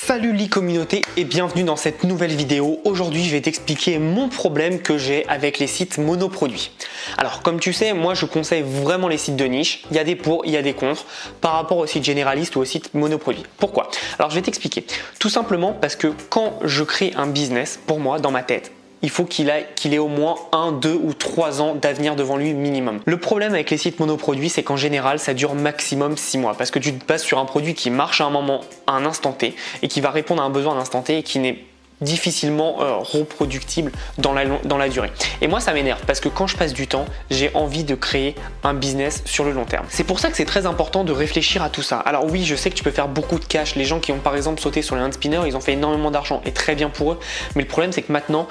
Salut l'e-communauté et bienvenue dans cette nouvelle vidéo. Aujourd'hui je vais t'expliquer mon problème que j'ai avec les sites monoproduits. Alors comme tu sais, moi je conseille vraiment les sites de niche. Il y a des pour, il y a des contre par rapport aux sites généralistes ou aux sites monoproduits. Pourquoi? Alors je vais t'expliquer. Tout simplement parce que quand je crée un business, pour moi dans ma tête, il faut qu'il ait au moins 1, 2 ou 3 ans d'avenir devant lui minimum. Le problème avec les sites monoproduits, c'est qu'en général, ça dure maximum 6 mois parce que tu te bases sur un produit qui marche à un moment, à un instant T et qui va répondre à un besoin à un instant T et qui n'est difficilement reproductible dans la durée. Et moi ça m'énerve parce que quand je passe du temps, j'ai envie de créer un business sur le long terme. C'est pour ça que c'est très important de réfléchir à tout ça. Alors oui, je sais que tu peux faire beaucoup de cash. Les gens qui ont par exemple sauté sur les hand spinners, ils ont fait énormément d'argent et très bien pour eux. Mais le problème c'est que maintenant,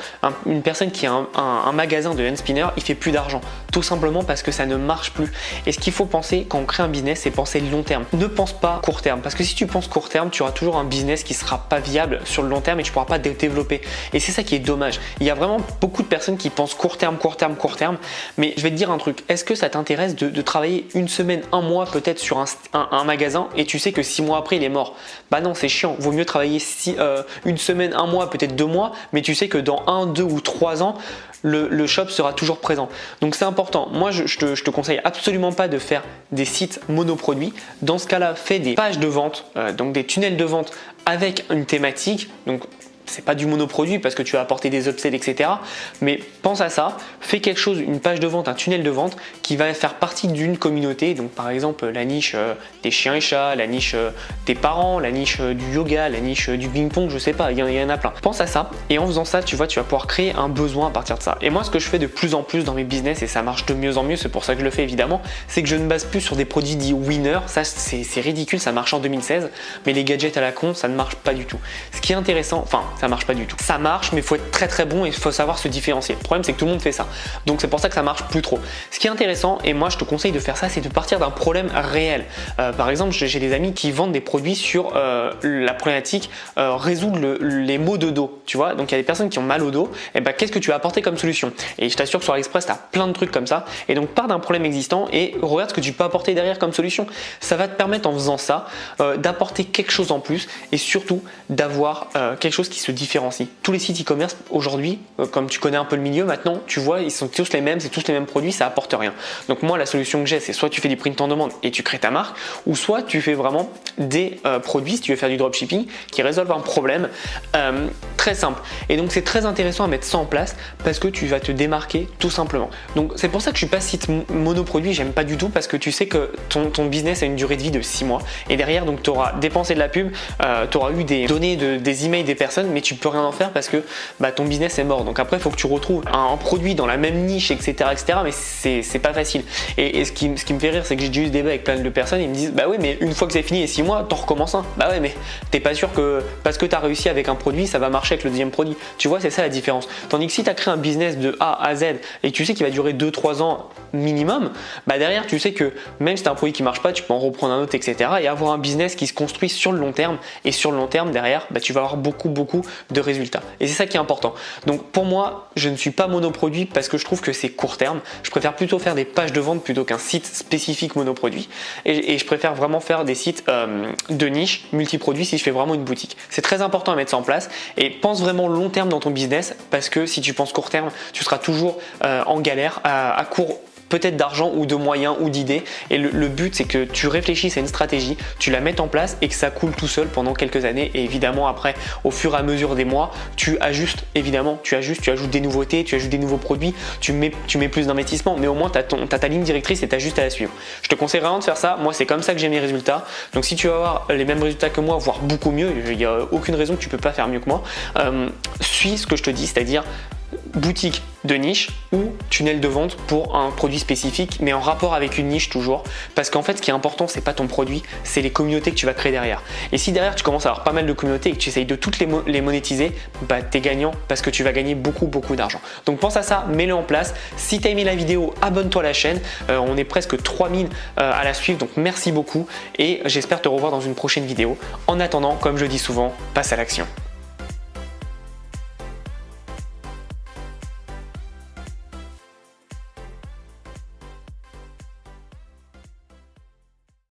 une personne qui a un magasin de hand spinners, il fait plus d'argent. Tout simplement parce que ça ne marche plus. Et ce qu'il faut penser quand on crée un business, c'est penser long terme. Ne pense pas court terme. Parce que si tu penses court terme, tu auras toujours un business qui sera pas viable sur le long terme et tu pourras pas développer. Et c'est ça qui est dommage. Il y a vraiment beaucoup de personnes qui pensent court terme, mais je vais te dire un truc. Est-ce que ça t'intéresse de travailler une semaine, un mois peut-être sur un magasin et tu sais que 6 mois après il est mort? Bah non, c'est chiant. Vaut mieux travailler une semaine, un mois, peut-être 2 mois, mais tu sais que dans 1, 2 ou 3 ans, le shop sera toujours présent. Donc c'est important. Moi, je te conseille absolument pas de faire des sites monoproduits. Dans ce cas-là, fais des pages de vente, donc des tunnels de vente avec une thématique. Donc c'est pas du monoproduit parce que tu vas apporter des upsells, etc. Mais pense à ça, fais quelque chose, une page de vente, un tunnel de vente qui va faire partie d'une communauté. Donc par exemple la niche des chiens et chats, la niche des parents, la niche du yoga, la niche du ping-pong, je sais pas, il y en a plein. Pense à ça et en faisant ça, tu vois, tu vas pouvoir créer un besoin à partir de ça. Et moi, ce que je fais de plus en plus dans mes business, et ça marche de mieux en mieux, c'est pour ça que je le fais évidemment, c'est que je ne base plus sur des produits dits winners. Ça, c'est ridicule, ça marche en 2016, mais les gadgets à la con, ça ne marche pas du tout. Ce qui est intéressant, enfin, ça marche pas du tout. Ça marche, mais il faut être très très bon et il faut savoir se différencier. Le problème, c'est que tout le monde fait ça. Donc c'est pour ça que ça marche plus trop. Ce qui est intéressant, et moi je te conseille de faire ça, c'est de partir d'un problème réel. Par exemple, j'ai des amis qui vendent des produits sur la problématique résoudre les maux de dos. Tu vois, donc il y a des personnes qui ont mal au dos. Et ben qu'est-ce que tu vas apporter comme solution? Et je t'assure que sur AliExpress, tu as plein de trucs comme ça. Et donc pars d'un problème existant et regarde ce que tu peux apporter derrière comme solution. Ça va te permettre en faisant ça d'apporter quelque chose en plus et surtout d'avoir quelque chose qui se différencie. Tous les sites e-commerce aujourd'hui, comme tu connais un peu le milieu maintenant, tu vois, ils sont tous les mêmes, c'est tous les mêmes produits, ça apporte rien. Donc moi, la solution que j'ai, c'est soit tu fais du print en demande et tu crées ta marque, ou soit tu fais vraiment des produits, si tu veux faire du dropshipping, qui résolvent un problème très simple. Et donc c'est très intéressant à mettre ça en place parce que tu vas te démarquer tout simplement. Donc c'est pour ça que je suis pas site monoproduit, j'aime pas du tout parce que tu sais que ton business a une durée de vie de 6 mois et derrière donc tu auras dépensé de la pub, tu auras eu des données des emails des personnes, mais tu peux rien en faire parce que ton business est mort. Donc après il faut que tu retrouves un produit dans la même niche, etc. mais c'est pas facile. Et ce qui me fait rire, c'est que j'ai déjà eu ce débat avec plein de personnes, ils me disent bah oui, mais une fois que c'est fini les 6 mois, t'en recommences un. Bah ouais, mais t'es pas sûr que parce que t'as réussi avec un produit, ça va marcher avec le deuxième produit. Tu vois, c'est ça la différence. Tandis que si tu as créé un business de A à Z et que tu sais qu'il va durer 2-3 ans minimum, bah derrière tu sais que même si tu as un produit qui marche pas, tu peux en reprendre un autre, etc. et avoir un business qui se construit sur le long terme. Et sur le long terme, derrière, tu vas avoir beaucoup de résultats. Et c'est ça qui est important. Donc pour moi, je ne suis pas monoproduit parce que je trouve que c'est court terme. Je préfère plutôt faire des pages de vente plutôt qu'un site spécifique monoproduit. Et je préfère vraiment faire des sites de niche, multiproduits si je fais vraiment une boutique. C'est très important à mettre ça en place et pense vraiment long terme dans ton business parce que si tu penses court terme, tu seras toujours en galère à court peut-être d'argent ou de moyens ou d'idées. Et le but, c'est que tu réfléchisses à une stratégie, tu la mettes en place et que ça coule tout seul pendant quelques années. Et évidemment, après, au fur et à mesure des mois, tu ajustes, évidemment, tu ajoutes des nouveautés, tu ajoutes des nouveaux produits, tu mets plus d'investissement, mais au moins, tu as ta ligne directrice et tu as juste à la suivre. Je te conseille vraiment de faire ça. Moi, c'est comme ça que j'ai mes résultats. Donc, si tu veux avoir les mêmes résultats que moi, voire beaucoup mieux, il n'y a aucune raison que tu ne peux pas faire mieux que moi. Suis ce que je te dis, c'est-à-dire boutique de niche ou tunnel de vente pour un produit spécifique, mais en rapport avec une niche toujours, parce qu'en fait ce qui est important, c'est pas ton produit, c'est les communautés que tu vas créer derrière. Et si derrière tu commences à avoir pas mal de communautés et que tu essayes de toutes les monétiser, t'es gagnant parce que tu vas gagner beaucoup d'argent. Donc pense à ça, mets-le en place. Si tu as aimé la vidéo, abonne-toi à la chaîne. On est presque 3000 à la suivre, donc merci beaucoup et j'espère te revoir dans une prochaine vidéo. En attendant, comme je dis souvent, passe à l'action.